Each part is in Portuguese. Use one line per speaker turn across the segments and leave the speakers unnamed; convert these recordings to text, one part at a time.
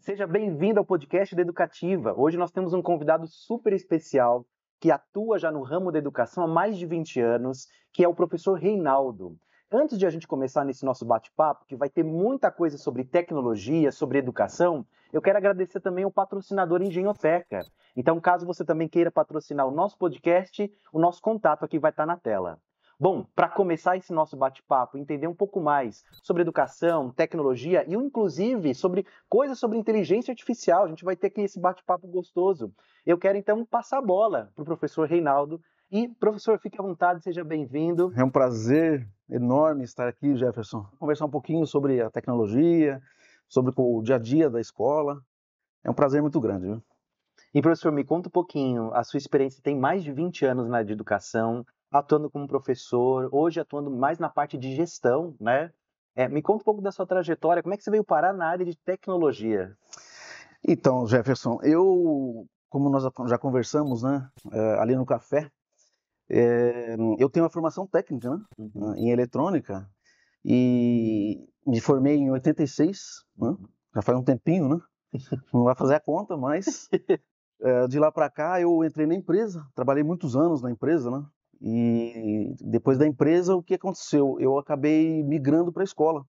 Seja bem-vindo ao podcast da Educativa. Hoje nós temos um convidado super especial que atua já no ramo da educação há mais de 20 anos, que é o professor Reinaldo. Antes de a gente começar nesse nosso bate-papo, que vai ter muita coisa sobre tecnologia, sobre educação, eu quero agradecer também ao patrocinador Engenhoteca. Então, caso você também queira patrocinar o nosso podcast, o nosso contato aqui vai estar na tela. Bom, para começar esse nosso bate-papo, entender um pouco mais sobre educação, tecnologia e, inclusive, sobre coisas sobre inteligência artificial, a gente vai ter aqui esse bate-papo gostoso. Eu quero, então, passar a bola para o professor Reinaldo. E, professor, fique à vontade, seja bem-vindo.
É um prazer enorme estar aqui, Jefferson. Conversar um pouquinho sobre a tecnologia, sobre o dia a dia da escola. É um prazer muito grande, viu?
E, professor, me conta um pouquinho, a sua experiência tem mais de 20 anos na área de educação, atuando como professor, hoje atuando mais na parte de gestão, né? Me conta um pouco da sua trajetória, como é que você veio parar na área de tecnologia?
Então, Jefferson, como nós já conversamos, né, ali no café, eu tenho uma formação técnica, né, em eletrônica, e me formei em 86, né, já faz um tempinho, né? Não vai fazer a conta, mas de lá para cá eu entrei na empresa, trabalhei muitos anos na empresa, né? E depois da empresa, o que aconteceu? Eu acabei migrando para a escola.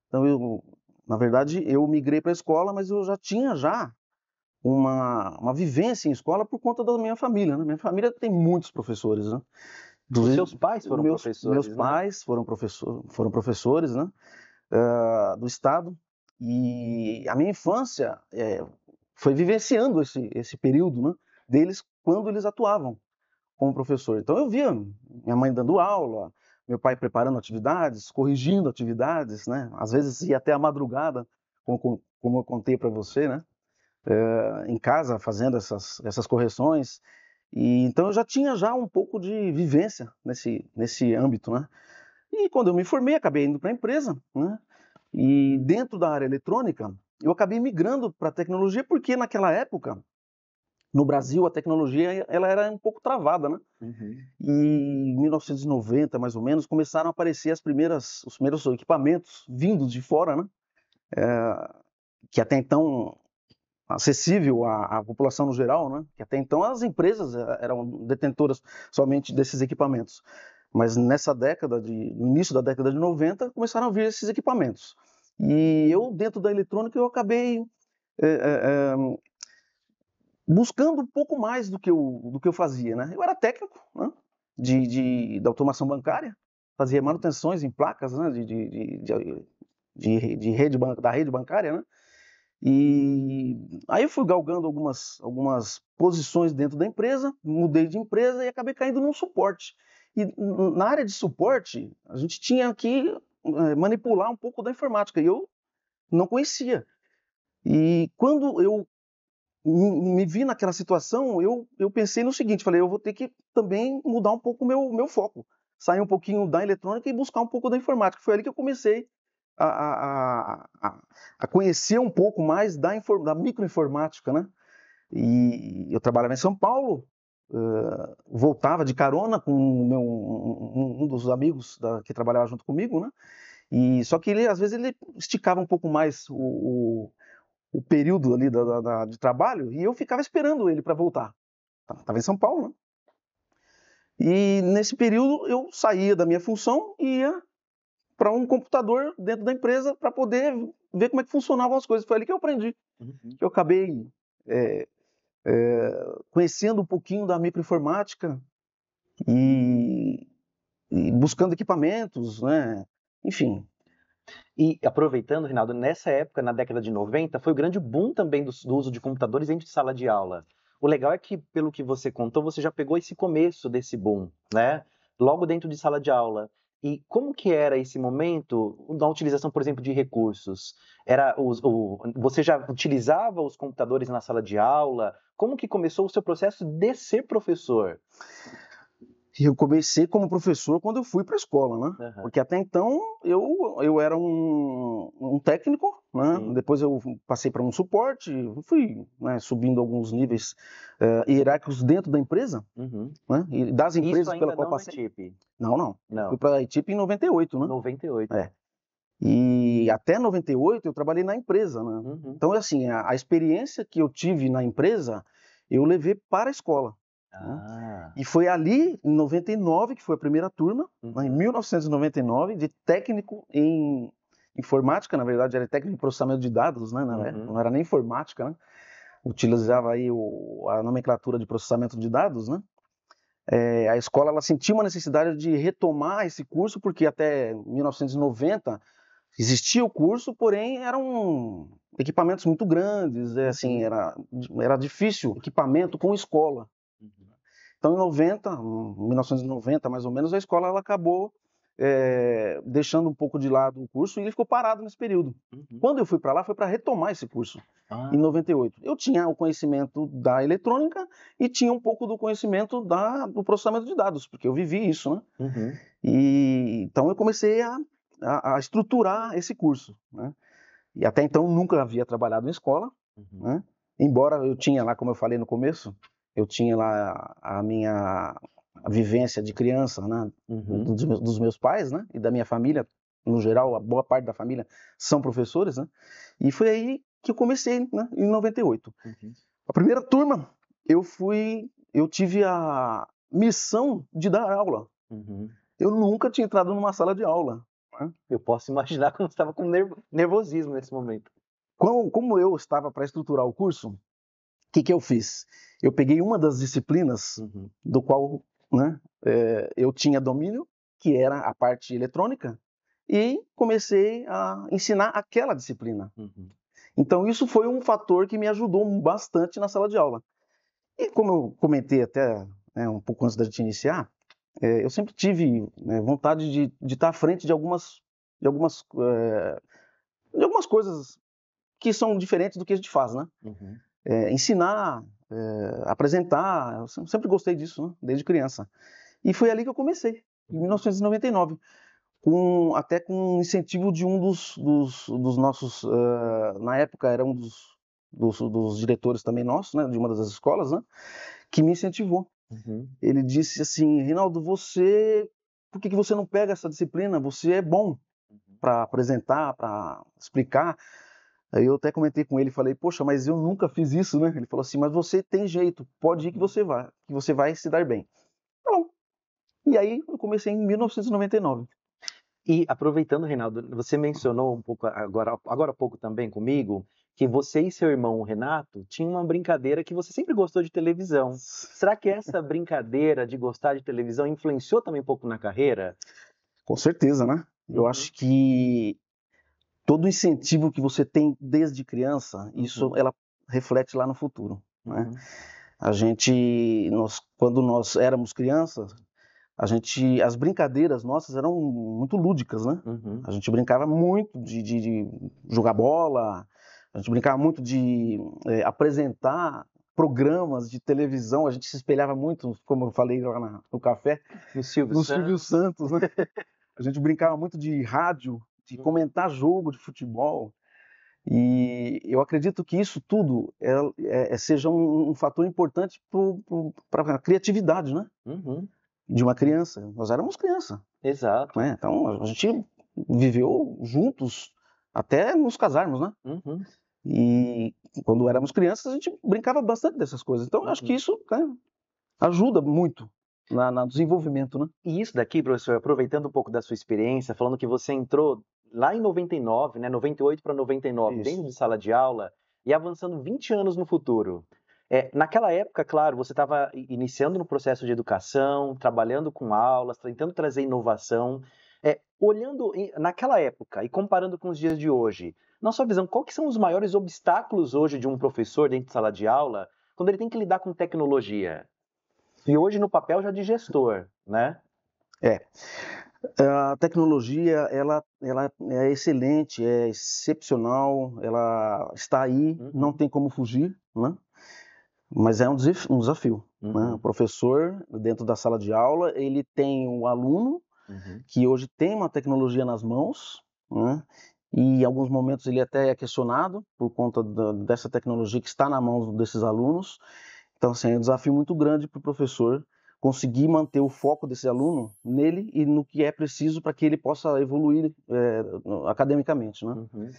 Então, na verdade, eu migrei para a escola, mas eu já tinha uma vivência em escola por conta da minha família, né? Minha família tem muitos professores, né?
Os seus pais foram professores,
meus pais foram professores, né? Do estado. E a minha infância foi vivenciando esse período, né? Deles quando eles atuavam como professor. Então eu via minha mãe dando aula, meu pai preparando atividades, corrigindo atividades, né? Às vezes ia até a madrugada, como eu contei para você, né? Em casa fazendo essas correções. E então eu já tinha um pouco de vivência nesse âmbito, né? E quando eu me formei, acabei indo para a empresa, né? E dentro da área eletrônica, eu acabei migrando para a tecnologia porque naquela época no Brasil a tecnologia ela era um pouco travada, né? E em 1990, mais ou menos, começaram a aparecer os primeiros equipamentos vindos de fora, né? Que até então acessível à população no geral, né? Que até então as empresas eram detentoras somente desses equipamentos. Mas no início da década de 90, começaram a vir esses equipamentos. E eu, dentro da eletrônica, eu acabei buscando um pouco mais do que eu fazia, né? Eu era técnico, né? Da automação bancária, fazia manutenções em placas, né? Da rede bancária, né? E aí eu fui galgando algumas posições dentro da empresa, mudei de empresa e acabei caindo num suporte. E na área de suporte, a gente tinha que manipular um pouco da informática e eu não conhecia. E quando eu me vi naquela situação, eu pensei no seguinte, falei, eu vou ter que também mudar um pouco o meu foco, sair um pouquinho da eletrônica e buscar um pouco da informática. Foi ali que eu comecei a conhecer um pouco mais da microinformática, né? E eu trabalhava em São Paulo, voltava de carona com um dos amigos que trabalhava junto comigo, né? E só que às vezes ele esticava um pouco mais o período ali de trabalho e eu ficava esperando ele para voltar. Estava em São Paulo, né? E nesse período eu saía da minha função e ia para um computador dentro da empresa para poder ver como é que funcionavam as coisas. Foi ali que eu aprendi, que eu acabei conhecendo um pouquinho da microinformática e buscando equipamentos, né? Enfim.
E aproveitando, Rinaldo, nessa época, na década de 90, foi o grande boom também do uso de computadores dentro de sala de aula. O legal é que, pelo que você contou, você já pegou esse começo desse boom, né? Logo dentro de sala de aula. E como que era esse momento da utilização, por exemplo, de recursos? Você já utilizava os computadores na sala de aula? Como que começou o seu processo de ser professor?
Eu comecei como professor quando eu fui para a escola, né?
Uhum.
Porque até então eu era um técnico, né?
Sim.
Depois eu passei para um suporte, fui, né, subindo alguns níveis hierárquicos dentro da empresa,
Uhum.
né? E das
Isso
empresas pela
ainda
qual
não na
passei.
TIP?
Não. Eu
Não.
fui para a ETIP em 98, né?
98.
É. E até 98 eu trabalhei na empresa, né?
Uhum.
Então, assim, a experiência que eu tive na empresa, eu levei para a escola, né?
Ah.
E foi ali, em 99, que foi a primeira turma, né, em
Uhum.
1999, de técnico em informática, na verdade era técnico em processamento de dados, né?
Uhum.
Não era nem informática, né? Utilizava aí a nomenclatura de processamento de dados, né? A escola ela sentiu uma necessidade de retomar esse curso, porque até 1990 existia o curso, porém eram equipamentos muito grandes, assim,
Uhum.
era difícil equipamento com escola.
Uhum.
Então, em 1990 mais ou menos, a escola ela acabou deixando um pouco de lado o curso e ele ficou parado nesse período.
Uhum.
Quando eu fui para lá, foi para retomar esse curso, em
Ah.
98. Eu tinha o conhecimento da eletrônica e tinha um pouco do conhecimento do processamento de dados, porque eu vivi isso, né?
Uhum.
E então eu comecei a estruturar esse curso, né? E até então nunca havia trabalhado em escola,
Uhum.
né? Embora eu tinha lá, como eu falei no começo, eu tinha lá a minha vivência de criança, né?
Uhum.
Dos meus pais, né? E da minha família, no geral, a boa parte da família são professores, né? E foi aí que eu comecei, né? Em 98.
Uhum.
A primeira turma, eu tive a missão de dar aula.
Uhum.
Eu nunca tinha entrado numa sala de aula, né?
Eu posso imaginar como você estava com nervosismo nesse momento.
Como eu estava para estruturar o curso, o que eu fiz? Eu peguei uma das disciplinas
Uhum.
do qual, né, eu tinha domínio, que era a parte eletrônica, e comecei a ensinar aquela disciplina.
Uhum.
Então isso foi um fator que me ajudou bastante na sala de aula. E como eu comentei até, né, um pouco antes da gente iniciar, eu sempre tive, né, vontade de estar à frente de algumas, de algumas coisas que são diferentes do que a gente faz, né?
Uhum.
Ensinar, apresentar, eu sempre gostei disso, né? Desde criança. E foi ali que eu comecei, em 1999, até com incentivo de um dos nossos, na época era um dos diretores também nossos, né? De uma das escolas, né? Que me incentivou.
Uhum.
Ele disse assim: Reinaldo, por que você não pega essa disciplina? Você é bom
Uhum.
para apresentar, para explicar. Aí eu até comentei com ele, falei, poxa, mas eu nunca fiz isso, né? Ele falou assim, mas você tem jeito, pode ir
Uhum.
que você vai se dar bem. Tá bom. E aí eu comecei em 1999.
E aproveitando, Reinaldo, você mencionou um pouco agora há pouco também comigo, que você e seu irmão, o Renato, tinham uma brincadeira que você sempre gostou de televisão. Será que essa brincadeira de gostar de televisão influenciou também um pouco na carreira?
Com certeza, né? Eu
Uhum.
acho que todo incentivo que você tem desde criança, isso
Uhum.
ela reflete lá no futuro, né?
Uhum.
Quando nós éramos crianças, as brincadeiras nossas eram muito lúdicas, né?
Uhum.
A gente brincava muito de jogar bola, a gente brincava muito de apresentar programas de televisão, a gente se espelhava muito, como eu falei lá no café,
No Silvio
no Silvio
Santos.
Santos, né? A gente brincava muito de rádio, de
Uhum.
comentar jogo de futebol. E eu acredito que isso tudo seja um fator importante para a criatividade, né?
Uhum.
De uma criança. Nós éramos criança,
Exato.
né? Então a gente viveu juntos até nos casarmos, né?
Uhum.
E quando éramos crianças a gente brincava bastante dessas coisas. Então eu acho que
Uhum.
isso, né, ajuda muito no desenvolvimento, né?
E isso daqui, professor, aproveitando um pouco da sua experiência, falando que você entrou lá em 99, né, 98 para 99,
Isso.
dentro de sala de aula e avançando 20 anos no futuro. Naquela época, claro, você estava iniciando no processo de educação, trabalhando com aulas, tentando trazer inovação. Olhando naquela época e comparando com os dias de hoje, na sua visão, quais que são os maiores obstáculos hoje de um professor dentro de sala de aula quando ele tem que lidar com tecnologia? E hoje no papel já de gestor, né?
É. A tecnologia, ela é excelente, é excepcional, ela está aí, não
Uhum.
tem como fugir, né? Mas é um desafio, né? O
Uhum.
professor, dentro da sala de aula, ele tem um aluno
Uhum.
que hoje tem uma tecnologia nas mãos, né? E em alguns momentos ele até é questionado por conta dessa tecnologia que está na mão desses alunos. Então, assim, é um desafio muito grande para o professor conseguir manter o foco desse aluno nele e no que é preciso para que ele possa evoluir academicamente, né?
Uhum.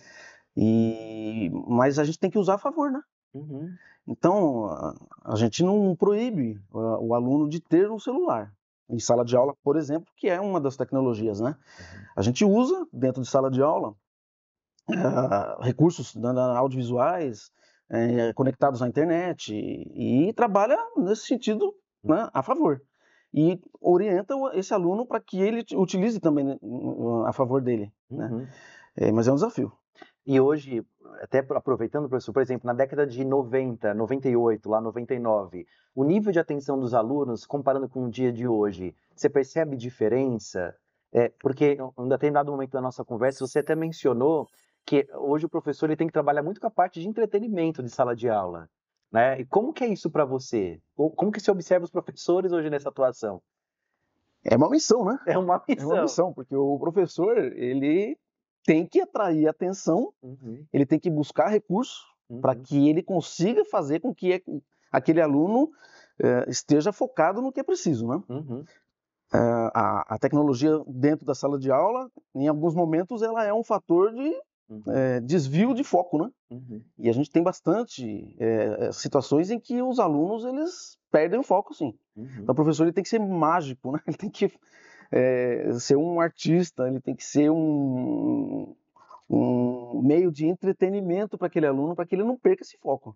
Mas a gente tem que usar a favor, né?
Uhum.
Então, a gente não proíbe o aluno de ter um celular em sala de aula, por exemplo, que é uma das tecnologias, né?
Uhum.
A gente usa dentro de sala de aula recursos audiovisuais conectados à internet e trabalha nesse sentido, né, a favor. E orienta esse aluno para que ele utilize também, né, a favor dele, né?
Uhum.
Mas é um desafio.
E hoje, até aproveitando, professor, por exemplo, na década de 90, 98, lá 99, o nível de atenção dos alunos, comparando com o dia de hoje, você percebe diferença? Porque em um determinado momento da nossa conversa, você até mencionou que hoje o professor ele tem que trabalhar muito com a parte de entretenimento de sala de aula, né? E como que é isso para você? Como que você observa os professores hoje nessa atuação?
É uma missão, né?
É uma
É uma
missão.
missão, porque o professor, ele tem que atrair atenção,
Uhum,
ele tem que buscar recursos para
uhum,
que ele consiga fazer com que aquele aluno esteja focado no que é preciso, né?
uhum,
A tecnologia dentro da sala de aula, em alguns momentos, ela é um fator de
uhum,
desvio de foco, né?
uhum,
E a gente tem bastante situações em que os alunos eles perdem o foco, sim.
uhum.
Então, o professor ele tem que ser mágico, né? Ele tem que ser um artista, ele tem que ser um meio de entretenimento para aquele aluno, para que ele não perca esse foco.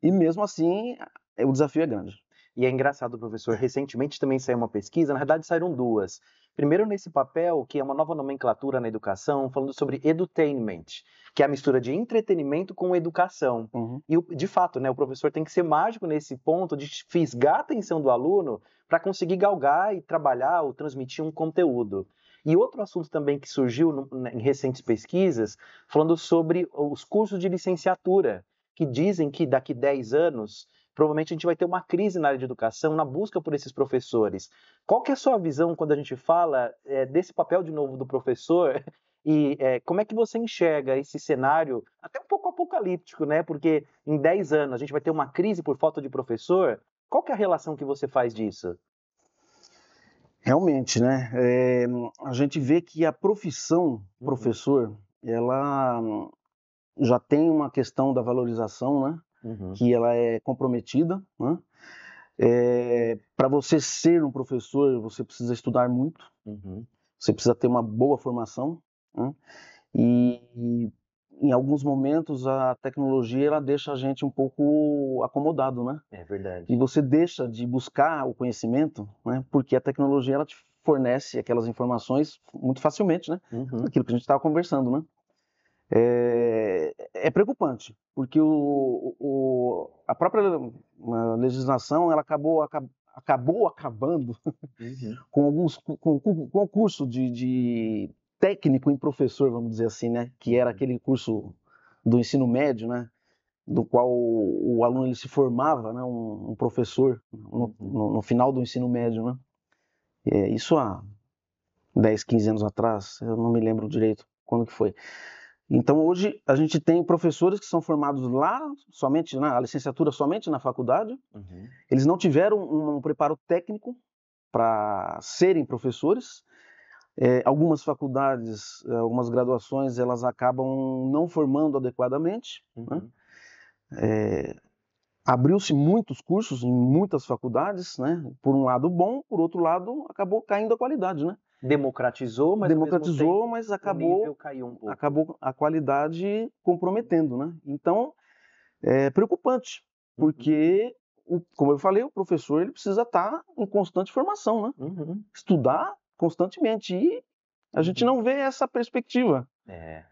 E mesmo assim, o desafio é grande.
E é engraçado, professor, recentemente também saiu uma pesquisa, na verdade saíram duas. Primeiro nesse papel, que é uma nova nomenclatura na educação, falando sobre edutainment, que é a mistura de entretenimento com educação.
Uhum.
E, de fato, né, o professor tem que ser mágico nesse ponto de fisgar a atenção do aluno para conseguir galgar e trabalhar ou transmitir um conteúdo. E outro assunto também que surgiu em recentes pesquisas, falando sobre os cursos de licenciatura, que dizem que daqui 10 anos provavelmente a gente vai ter uma crise na área de educação, na busca por esses professores. Qual que é a sua visão quando a gente fala desse papel de novo do professor e como é que você enxerga esse cenário até um pouco apocalíptico, né? Porque em 10 anos a gente vai ter uma crise por falta de professor. Qual que é a relação que você faz disso?
Realmente, né? A gente vê que a profissão
Uhum,
professor, ela já tem uma questão da valorização, né?
uhum,
Que ela é comprometida, né? Para você ser um professor, você precisa estudar muito,
uhum.
você precisa ter uma boa formação, né? E em alguns momentos a tecnologia ela deixa a gente um pouco acomodado, né?
É verdade.
E você deixa de buscar o conhecimento, né? Porque a tecnologia ela te fornece aquelas informações muito facilmente, né?
Uhum,
Aquilo que a gente estava conversando, né? É preocupante, porque a própria legislação ela acabou acabando
uhum,
com alguns com o curso de técnico em professor, vamos dizer assim, né? Que era
uhum,
aquele curso do ensino médio, né? Do qual o aluno ele se formava, né? Um professor
uhum.
no final do ensino médio, né? Isso há 10, 15 anos atrás, eu não me lembro direito quando que foi. Então hoje a gente tem professores que são formados lá somente a licenciatura somente na faculdade,
Uhum.
eles não tiveram um preparo técnico para serem professores. Algumas faculdades, algumas graduações, elas acabam não formando adequadamente, né?
Uhum.
Abriu-se muitos cursos em muitas faculdades, né? Por um lado bom, por outro lado acabou caindo a qualidade, né?
Democratizou, mas ao mesmo
Democratizou,
tempo
mas
o nível caiu um pouco.
acabou a qualidade comprometendo, né? Então é preocupante,
Uhum,
porque como eu falei, o professor ele precisa estar em constante formação, né?
uhum,
Estudar constantemente e a gente
uhum.
não vê essa perspectiva,
É.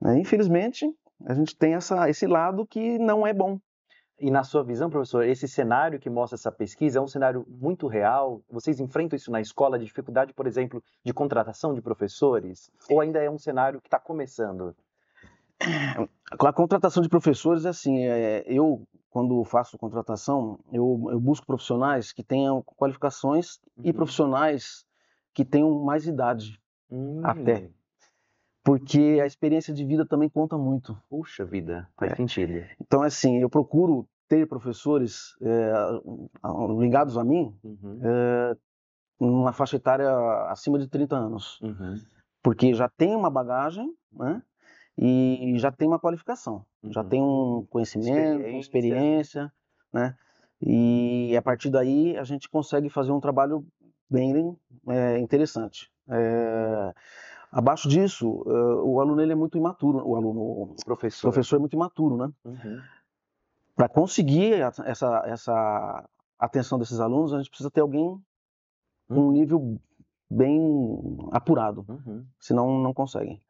né? Infelizmente, a gente tem esse lado que não é bom.
E na sua visão, professor, esse cenário que mostra essa pesquisa é um cenário muito real? Vocês enfrentam isso na escola, de dificuldade, por exemplo, de contratação de professores? Ou ainda é um cenário que está começando?
A contratação de professores é assim, eu quando faço contratação, eu busco profissionais que tenham qualificações e
Uhum.
profissionais que tenham mais idade, até,
Hum,
porque a experiência de vida também conta muito.
puxa vida, faz
É.
sentido.
Então, assim, eu procuro ter professores ligados a mim numa faixa etária acima de 30 anos. Porque já tem uma bagagem, né? E já tem uma qualificação, já tem um conhecimento, uma experiência, né? E a partir daí a gente consegue fazer um trabalho bem interessante. Abaixo disso, o aluno ele é muito imaturo, o professor é muito imaturo, né? Para conseguir essa atenção desses alunos, a gente precisa ter alguém com um nível bem apurado, senão não conseguem.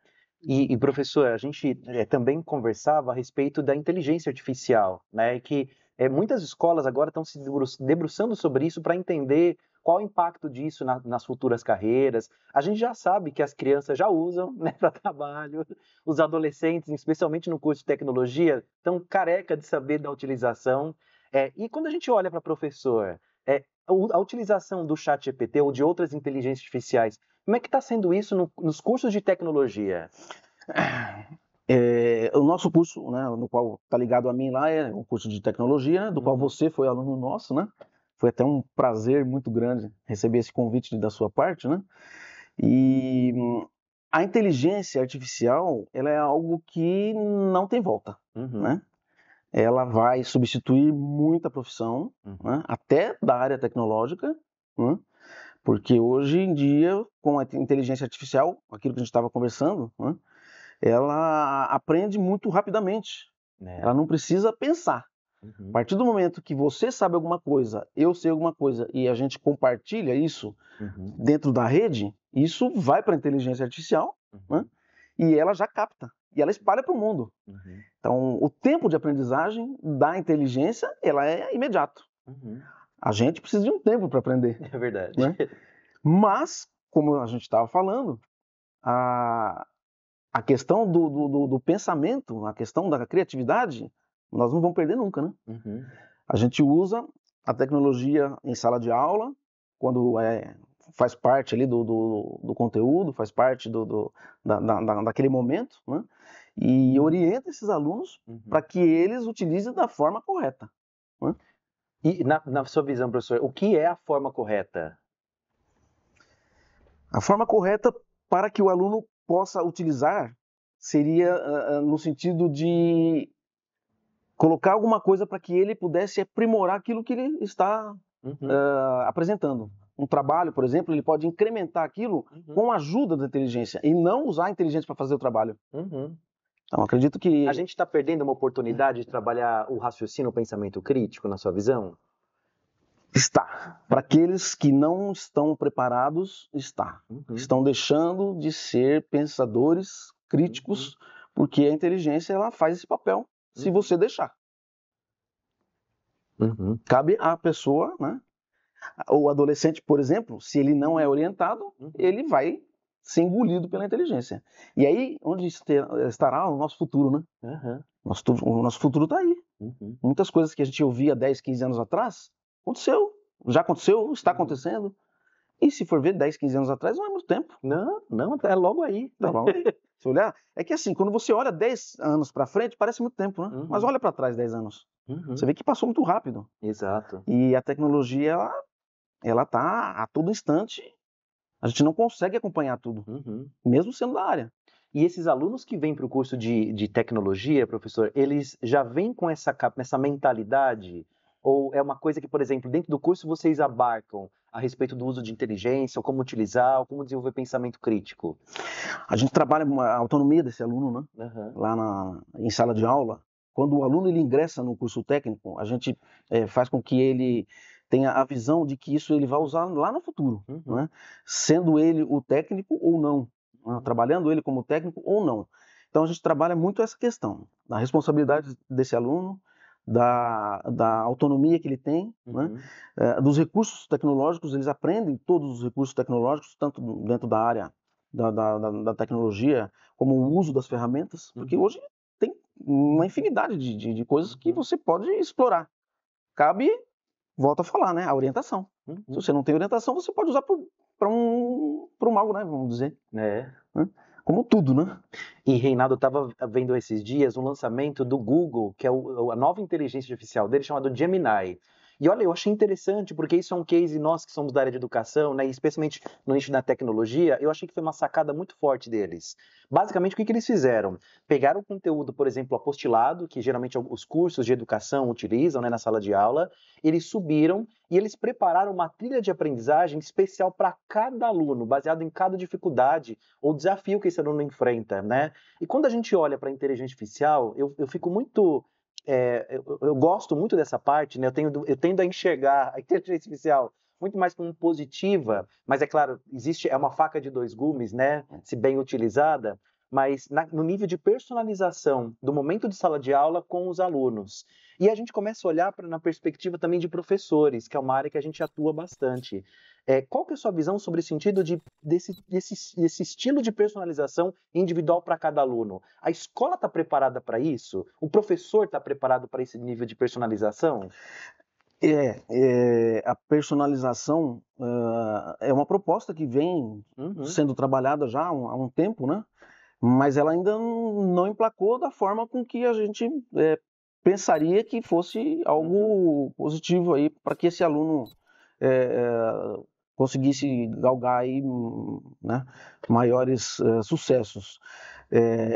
E professor, a gente também conversava a respeito da inteligência artificial, né? Que muitas escolas agora estão se debruçando sobre isso para entender qual o impacto disso nas futuras carreiras. A gente já sabe que as crianças já usam, né, para trabalho, os adolescentes, especialmente no curso de tecnologia, estão careca de saber da utilização. E quando a gente olha para professor, a utilização do ChatGPT ou de outras inteligências artificiais, como é que está sendo isso nos cursos de tecnologia?
O nosso curso, né, no qual está ligado a mim lá, é um curso de tecnologia, do qual você foi aluno nosso, né? Foi até um prazer muito grande receber esse convite da sua parte, né? E a inteligência artificial, ela é algo que não tem volta, né? Ela vai substituir muita profissão, né? Até da área tecnológica, né? Porque hoje em dia, com a inteligência artificial, aquilo que a gente estava conversando, né, ela aprende muito rapidamente. Ela não precisa pensar. A partir do momento que você sabe alguma coisa, eu sei alguma coisa, e a gente compartilha isso dentro da rede, isso vai para a inteligência artificial, né, e ela já capta. E ela espalha para o mundo. Então, o tempo de aprendizagem da inteligência, ela é imediato. A gente precisa de um tempo para aprender.
É verdade.
Né? Mas, como a gente estava falando, a questão do pensamento, a questão da criatividade, nós não vamos perder nunca, né? A gente usa a tecnologia em sala de aula, quando faz parte ali do conteúdo, faz parte daquele momento, né? E orienta esses alunos para que eles utilizem da forma correta. Né?
E na sua visão, professor, o que é a forma correta?
A forma correta para que o aluno possa utilizar seria no sentido de colocar alguma coisa para que ele pudesse aprimorar aquilo que ele está apresentando. Um trabalho, por exemplo, ele pode incrementar aquilo com a ajuda da inteligência e não usar a inteligência para fazer o trabalho. Então, acredito que...
A gente está perdendo uma oportunidade de trabalhar o raciocínio, o pensamento crítico, na sua visão?
Está. Para aqueles que não estão preparados, está. Estão deixando de ser pensadores críticos, porque a inteligência ela faz esse papel, se você deixar. Cabe à pessoa, né? O adolescente, por exemplo, se ele não é orientado, ele vai ser engolido pela inteligência. E aí, onde estará o nosso futuro, né? O nosso futuro está aí. Muitas coisas que a gente ouvia 10, 15 anos atrás, já aconteceu, está acontecendo. E se for ver 10, 15 anos atrás, não é muito tempo.
Não, é logo aí.
Tá logo aí. Se olhar, é que assim, quando você olha 10 anos para frente, parece muito tempo, né? Mas olha para trás 10 anos. Você vê que passou muito rápido.
Exato.
E a tecnologia, ela tá a todo instante. A gente não consegue acompanhar tudo, mesmo sendo da área.
E esses alunos que vêm para o curso de tecnologia, professor, eles já vêm com essa mentalidade? Ou é uma coisa que, por exemplo, dentro do curso vocês abarcam a respeito do uso de inteligência, ou como utilizar, ou como desenvolver pensamento crítico?
A gente trabalha a autonomia desse aluno, né? Lá em sala de aula. Quando o aluno ele ingressa no curso técnico, a gente faz com que ele tenha a visão de que isso ele vai usar lá no futuro, né? Sendo ele o técnico ou não, né? Trabalhando ele como técnico ou não. Então a gente trabalha muito essa questão, da responsabilidade desse aluno, da autonomia que ele tem, né? Dos recursos tecnológicos, eles aprendem todos os recursos tecnológicos, tanto dentro da área da tecnologia, como o uso das ferramentas, porque hoje tem uma infinidade de coisas que você pode explorar. Cabe, volta a falar, né, a orientação. Se você não tem orientação, você pode usar para um algo, né, vamos dizer. como tudo, né?
E Reinaldo, estava vendo esses dias um lançamento do Google, que é a nova inteligência artificial dele, chamado Gemini. E olha, eu achei interessante, porque isso é um case, nós que somos da área de educação, né, e especialmente no nicho da tecnologia, eu achei que foi uma sacada muito forte deles. Basicamente, o que eles fizeram? Pegaram o conteúdo, por exemplo, apostilado, que geralmente os cursos de educação utilizam, né, na sala de aula, eles subiram e eles prepararam uma trilha de aprendizagem especial para cada aluno, baseado em cada dificuldade ou desafio que esse aluno enfrenta, né? E quando a gente olha para a inteligência artificial, eu fico muito. Eu gosto muito dessa parte, né? Eu tendo a enxergar a inteligência artificial muito mais como positiva, mas é claro, é uma faca de dois gumes, né? Se bem utilizada, mas no nível de personalização do momento de sala de aula com os alunos. E a gente começa a olhar na perspectiva também de professores, que é uma área que a gente atua bastante. Qual que é a sua visão sobre o sentido desse estilo de personalização individual para cada aluno? A escola está preparada para isso? O professor está preparado para esse nível de personalização?
A personalização é uma proposta que vem sendo trabalhada já há um tempo, né? Mas ela ainda não emplacou da forma com que a gente pensaria que fosse algo positivo aí para que esse aluno conseguisse galgar aí, né, maiores sucessos.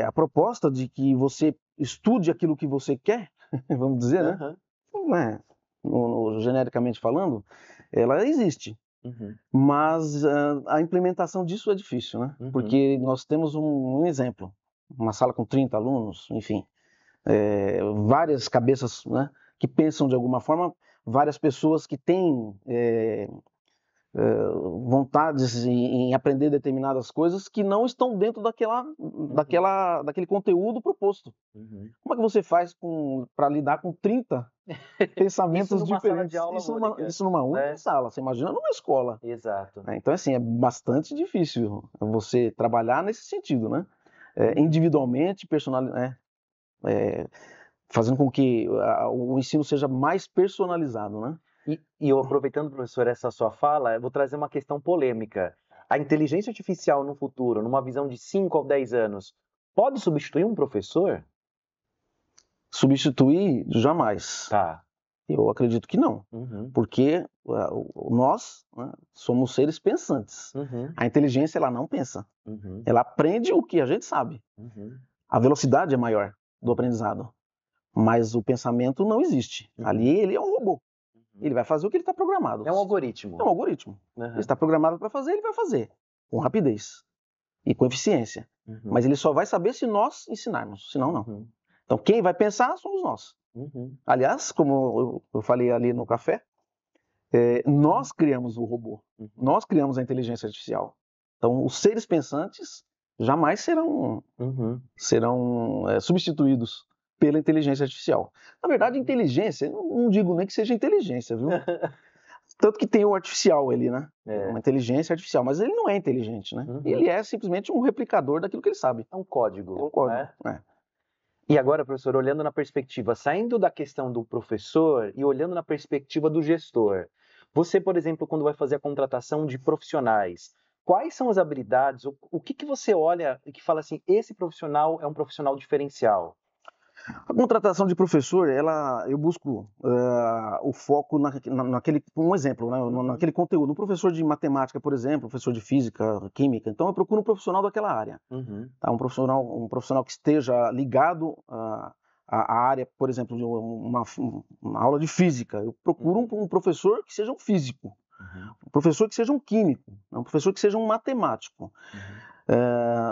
A proposta de que você estude aquilo que você quer, vamos dizer, né? Genericamente falando, ela existe. Mas a implementação disso é difícil, né? Porque nós temos um exemplo, uma sala com 30 alunos, enfim, várias cabeças, né, que pensam de alguma forma, várias pessoas que têm vontades em aprender determinadas coisas que não estão dentro daquele conteúdo proposto. Como é que você faz para lidar com 30 pensamentos diferentes? Isso numa única sala, você imagina numa escola.
Exato.
Então, assim, é bastante difícil você trabalhar nesse sentido, né? Individualmente, fazendo com que o ensino seja mais personalizado, né?
E eu, aproveitando, professor, essa sua fala, eu vou trazer uma questão polêmica. A inteligência artificial no futuro, numa visão de 5 ou 10 anos, pode substituir um professor?
Substituir, jamais.
Tá.
Eu acredito que não, porque nós, né, somos seres pensantes. A inteligência, ela não pensa. Ela aprende o que a gente sabe. A velocidade é maior do aprendizado, mas o pensamento não existe. Ali ele é um robô. Ele vai fazer o que ele está programado.
É um algoritmo.
É um algoritmo. Ele está programado para fazer, ele vai fazer com rapidez e com eficiência. Mas ele só vai saber se nós ensinarmos, senão não. Então quem vai pensar somos nós. Aliás, como eu falei ali no café, nós criamos o robô, nós criamos a inteligência artificial. Então os seres pensantes jamais serão substituídos pela inteligência artificial. Na verdade, inteligência, não digo nem que seja inteligência, viu? Tanto que tem o artificial ali, né? Uma inteligência artificial, mas ele não é inteligente, né? Ele é simplesmente um replicador daquilo que ele sabe.
É um código.
É um código, né?
E agora, professor, olhando na perspectiva, saindo da questão do professor e olhando na perspectiva do gestor, você, por exemplo, quando vai fazer a contratação de profissionais, quais são as habilidades, o que você olha e que fala assim, esse profissional é um profissional diferencial?
A contratação de professor, eu busco o foco naquele, um exemplo, né, naquele conteúdo. Um professor de matemática, por exemplo, professor de física, química, então eu procuro um profissional daquela área. Tá? Um profissional que esteja ligado à área, por exemplo, de uma aula de física. Eu procuro um professor que seja um físico, um professor que seja um químico, um professor que seja um matemático.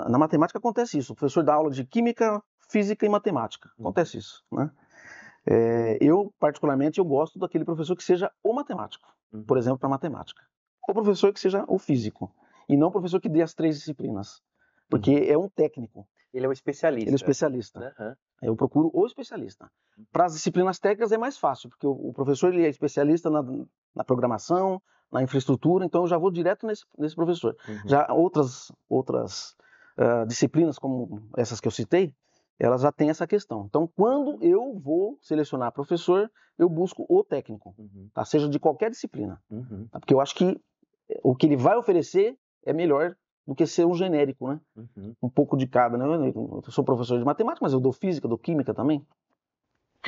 Na matemática acontece isso, o professor dá aula de química, física e matemática. Acontece isso, né? Eu, particularmente, eu gosto daquele professor que seja o matemático, por exemplo, para matemática. O professor que seja o físico, e não o professor que dê as 3 disciplinas, porque é um técnico.
Ele é um especialista.
Ele é especialista. Eu procuro o especialista. Para as disciplinas técnicas é mais fácil, porque o professor ele é especialista na programação, na infraestrutura, então eu já vou direto nesse professor. Já outras disciplinas, como essas que eu citei, elas já têm essa questão. Então, quando eu vou selecionar professor, eu busco o técnico, tá? Seja de qualquer disciplina. Tá? Porque eu acho que o que ele vai oferecer é melhor do que ser um genérico, né? Um pouco de cada, né? Eu sou professor de matemática, mas eu dou física, dou química também.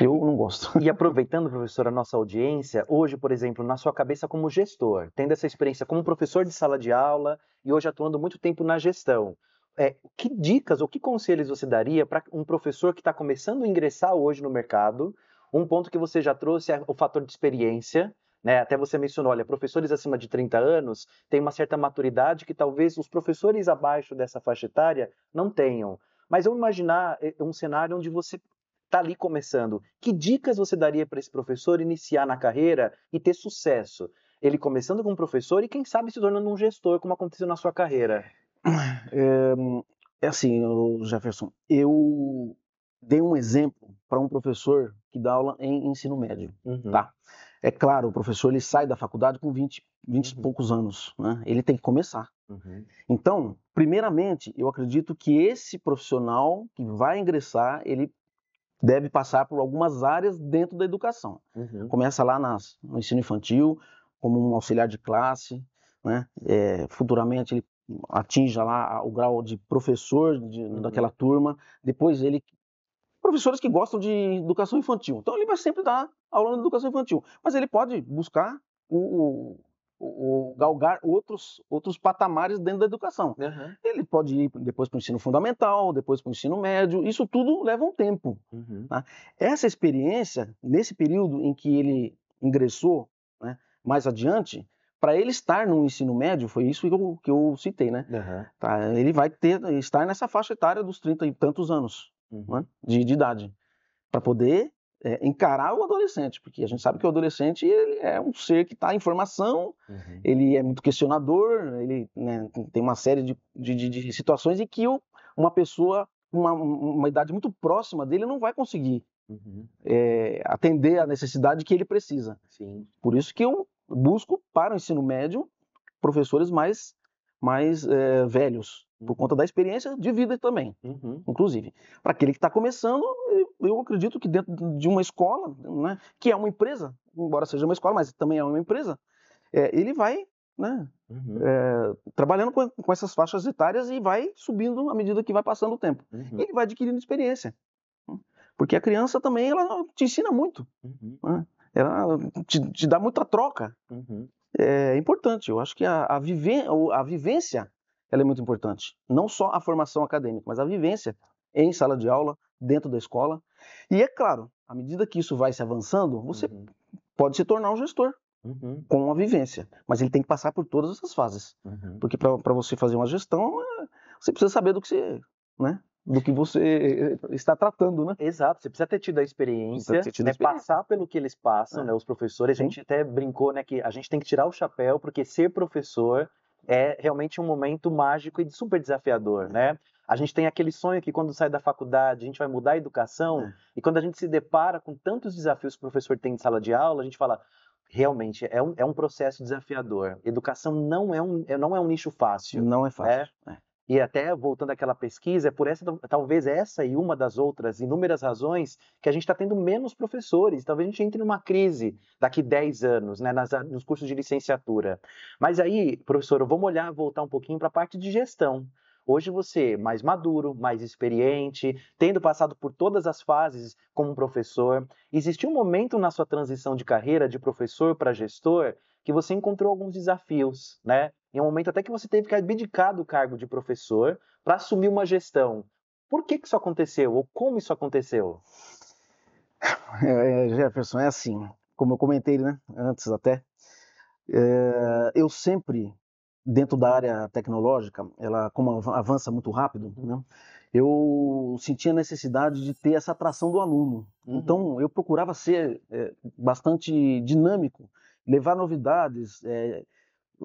Eu não gosto.
E aproveitando, professor, a nossa audiência, hoje, por exemplo, na sua cabeça como gestor, tendo essa experiência como professor de sala de aula e hoje atuando muito tempo na gestão, que dicas ou que conselhos você daria para um professor que está começando a ingressar hoje no mercado? Um ponto que você já trouxe é o fator de experiência, né? Até você mencionou, olha, professores acima de 30 anos têm uma certa maturidade que talvez os professores abaixo dessa faixa etária não tenham. Mas eu imaginar um cenário onde você está ali começando. Que dicas você daria para esse professor iniciar na carreira e ter sucesso? Ele começando como professor e quem sabe se tornando um gestor, como aconteceu na sua carreira.
É assim, Jefferson, eu dei um exemplo para um professor que dá aula em ensino médio, tá? É claro, o professor ele sai da faculdade com 20 e poucos anos, né? Ele tem que começar. Então, primeiramente, eu acredito que esse profissional que vai ingressar, ele deve passar por algumas áreas dentro da educação. Começa lá no ensino infantil, como um auxiliar de classe, né? Futuramente ele atinja lá o grau de professor daquela turma, depois professores que gostam de educação infantil, então ele vai sempre dar aula de educação infantil, mas ele pode buscar galgar outros patamares dentro da educação. Ele pode ir depois para o ensino fundamental, depois para o ensino médio, isso tudo leva um tempo. Tá? Essa experiência, nesse período em que ele ingressou, né, mais adiante, para ele estar no ensino médio, foi isso que eu citei, né? Tá? Ele vai estar nessa faixa etária dos 30 e tantos anos, né, de idade, para poder encarar o adolescente, porque a gente sabe que o adolescente ele é um ser que está em formação, ele é muito questionador, ele, né, tem uma série de situações em que uma pessoa, uma idade muito próxima dele não vai conseguir atender a necessidade que ele precisa. Por isso que eu busco para o ensino médio professores mais velhos, por conta da experiência de vida também, inclusive. Para aquele que está começando, eu acredito que dentro de uma escola, né, que é uma empresa, embora seja uma escola, mas também é uma empresa, ele vai, né, trabalhando com essas faixas etárias e vai subindo à medida que vai passando o tempo. E ele vai adquirindo experiência. Porque a criança também ela te ensina muito. Né? Ela te dá muita troca. É importante. Eu acho que a vivência ela é muito importante. Não só a formação acadêmica, mas a vivência em sala de aula, dentro da escola. E é claro, à medida que isso vai se avançando, você pode se tornar um gestor com uma vivência. Mas ele tem que passar por todas essas fases. Porque para você fazer uma gestão, você precisa saber do que você... né? Do que você está tratando, né?
Exato, você precisa ter tido a experiência, passar pelo que eles passam, né? Os professores, a gente até brincou, né, que a gente tem que tirar o chapéu, porque ser professor é realmente um momento mágico e super desafiador, né? A gente tem aquele sonho que quando sai da faculdade a gente vai mudar a educação, e quando a gente se depara com tantos desafios que o professor tem em sala de aula, a gente fala, realmente, é um processo desafiador. Educação não é um nicho fácil.
Não é fácil.
Né? E até voltando àquela pesquisa, é por essa, talvez essa e uma das outras inúmeras razões que a gente está tendo menos professores. Talvez a gente entre numa crise daqui 10 anos, né, nos cursos de licenciatura. Mas aí, professor, vamos voltar um pouquinho para a parte de gestão. Hoje você, mais maduro, mais experiente, tendo passado por todas as fases como professor, existiu um momento na sua transição de carreira de professor para gestor que você encontrou alguns desafios, né? Em um momento até que você teve que abdicar do cargo de professor para assumir uma gestão. Por que isso aconteceu? Ou como isso aconteceu?
Jefferson, é assim, como eu comentei, né, antes até, eu sempre, dentro da área tecnológica, ela como avança muito rápido, né, eu sentia a necessidade de ter essa atração do aluno. Então, eu procurava ser bastante dinâmico, levar novidades,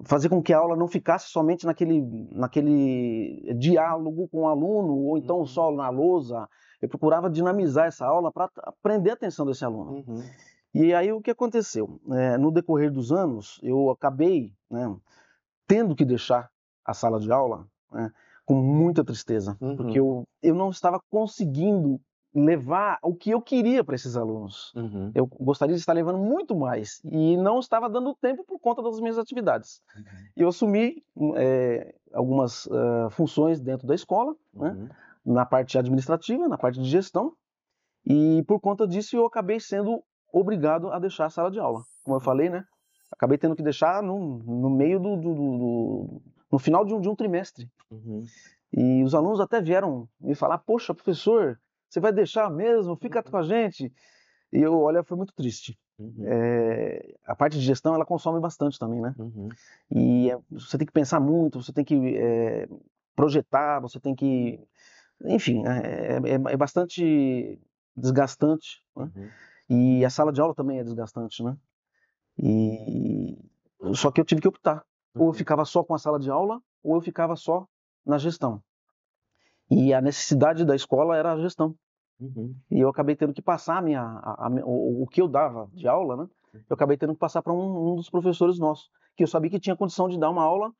fazer com que a aula não ficasse somente naquele diálogo com o aluno, ou então só na lousa. Eu procurava dinamizar essa aula para prender a atenção desse aluno. E aí o que aconteceu? No decorrer dos anos, eu acabei, né, tendo que deixar a sala de aula, né, com muita tristeza, porque eu não estava conseguindo levar o que eu queria para esses alunos.
Uhum.
Eu gostaria de estar levando muito mais e não estava dando tempo por conta das minhas atividades. E eu assumi algumas funções dentro da escola, né? Na parte administrativa, na parte de gestão, e por conta disso eu acabei sendo obrigado a deixar a sala de aula. Como eu falei, né? Acabei tendo que deixar no meio no final de um trimestre. E os alunos até vieram me falar: poxa, professor, você vai deixar mesmo? Fica com a gente. E eu, olha, foi muito triste. A parte de gestão, ela consome bastante também, né? E você tem que pensar muito, você tem que projetar, você tem que... Enfim, é bastante desgastante, né? E a sala de aula também é desgastante, né? Só que eu tive que optar. Ou eu ficava só com a sala de aula, ou eu ficava só na gestão. E a necessidade da escola era a gestão. E eu acabei tendo que passar o que eu dava de aula, né? Eu acabei tendo que passar para um dos professores nossos, que eu sabia que tinha condição de dar uma aula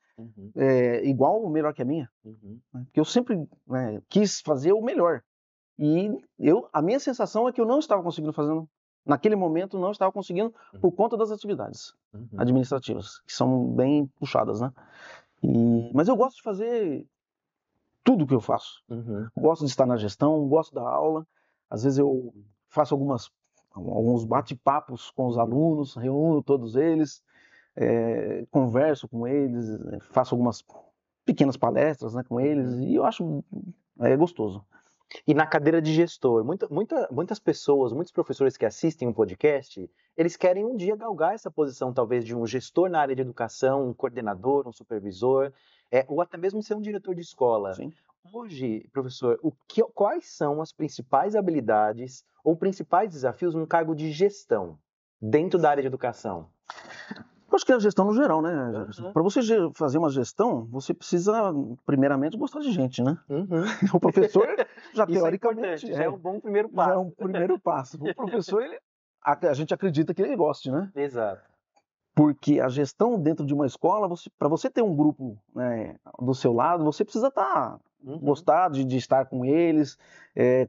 igual ou melhor que a minha. Né? Porque eu sempre, né, quis fazer o melhor. E a minha sensação é que eu não estava conseguindo fazer, naquele momento, não estava conseguindo por conta das atividades administrativas, que são bem puxadas, né? Mas eu gosto de fazer tudo que eu faço. Gosto de estar na gestão, gosto da aula. Às vezes eu faço alguns bate-papos com os alunos, reúno todos eles, converso com eles, faço algumas pequenas palestras, né, com eles, e eu acho gostoso.
E na cadeira de gestor, muitas pessoas, muitos professores que assistem um podcast, eles querem um dia galgar essa posição, talvez, de um gestor na área de educação, um coordenador, um supervisor, ou até mesmo ser um diretor de escola.
Sim.
Hoje, professor, quais são as principais habilidades ou principais desafios num cargo de gestão dentro da área de educação?
Eu acho que é a gestão no geral, né? Para você fazer uma gestão, você precisa, primeiramente, gostar de gente, né? O professor, já teoricamente...
já é um bom primeiro passo.
Já é um primeiro passo. O professor, a gente acredita que ele goste, né?
Exato.
Porque a gestão dentro de uma escola, para você ter um grupo, né, do seu lado, você precisa gostar de estar com eles,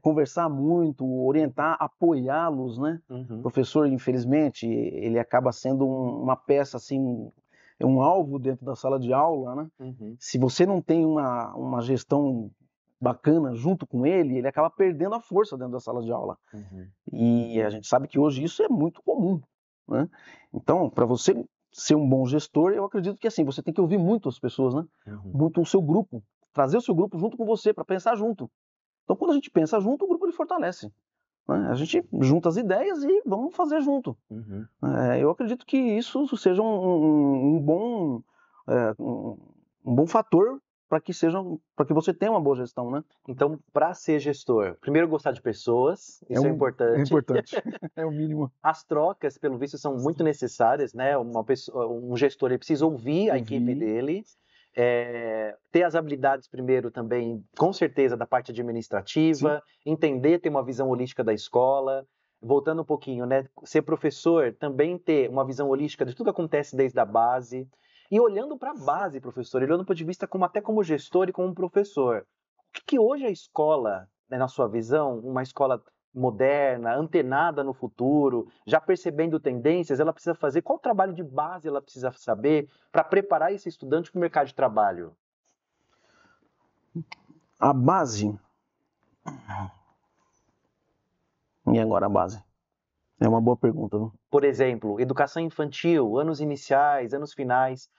conversar muito, orientar, apoiá-los, né? O professor, infelizmente, ele acaba sendo uma peça, assim, um alvo dentro da sala de aula, né? Se você não tem uma gestão bacana junto com ele acaba perdendo a força dentro da sala de aula. E a gente sabe que hoje isso é muito comum, né? Então, para você ser um bom gestor, eu acredito que assim, você tem que ouvir muito as pessoas, né? Muito o seu grupo, trazer o seu grupo junto com você para pensar junto. Então, quando a gente pensa junto, o grupo ele fortalece, né? A gente junta as ideias e vamos fazer junto. Eu acredito que isso seja um bom fator para que você tenha uma boa gestão, né?
Então, para ser gestor, primeiro gostar de pessoas, isso é importante.
É importante, é o mínimo.
As trocas, pelo visto, são muito necessárias, né? Um gestor ele precisa ouvir a equipe dele, ter as habilidades primeiro também, com certeza, da parte administrativa, entender, ter uma visão holística da escola. Voltando um pouquinho, né? Ser professor, também ter uma visão holística de tudo que acontece desde a base. E olhando para a base, professor, olhando do ponto de vista até como gestor e como professor, o que hoje a escola, né, na sua visão, uma escola moderna, antenada no futuro, já percebendo tendências, ela precisa fazer? Qual trabalho de base ela precisa saber para preparar esse estudante para o mercado de trabalho?
A base... E agora a base? É uma boa pergunta, não?
Por exemplo, educação infantil, anos iniciais, anos finais.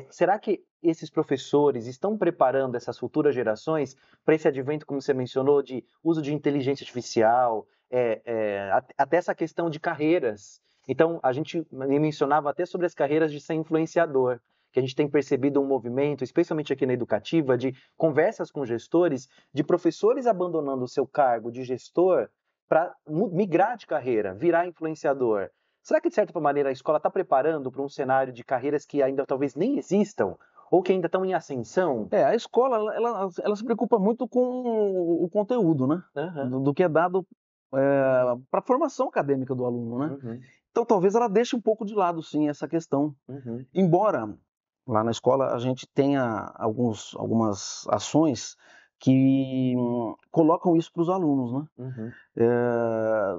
Será que esses professores estão preparando essas futuras gerações para esse advento, como você mencionou, de uso de inteligência artificial, até essa questão de carreiras? Então, a gente mencionava até sobre as carreiras de ser influenciador, que a gente tem percebido um movimento, especialmente aqui na educativa, de conversas com gestores, de professores abandonando o seu cargo de gestor para migrar de carreira, virar influenciador. Será que, de certa maneira, a escola está preparando para um cenário de carreiras que ainda talvez nem existam, ou que ainda estão em ascensão?
A escola, ela se preocupa muito com o conteúdo, né? Do que é dado para a formação acadêmica do aluno, né? Então, talvez ela deixe um pouco de lado, sim, essa questão. Embora lá na escola a gente tenha algumas ações que colocam isso para os alunos, né?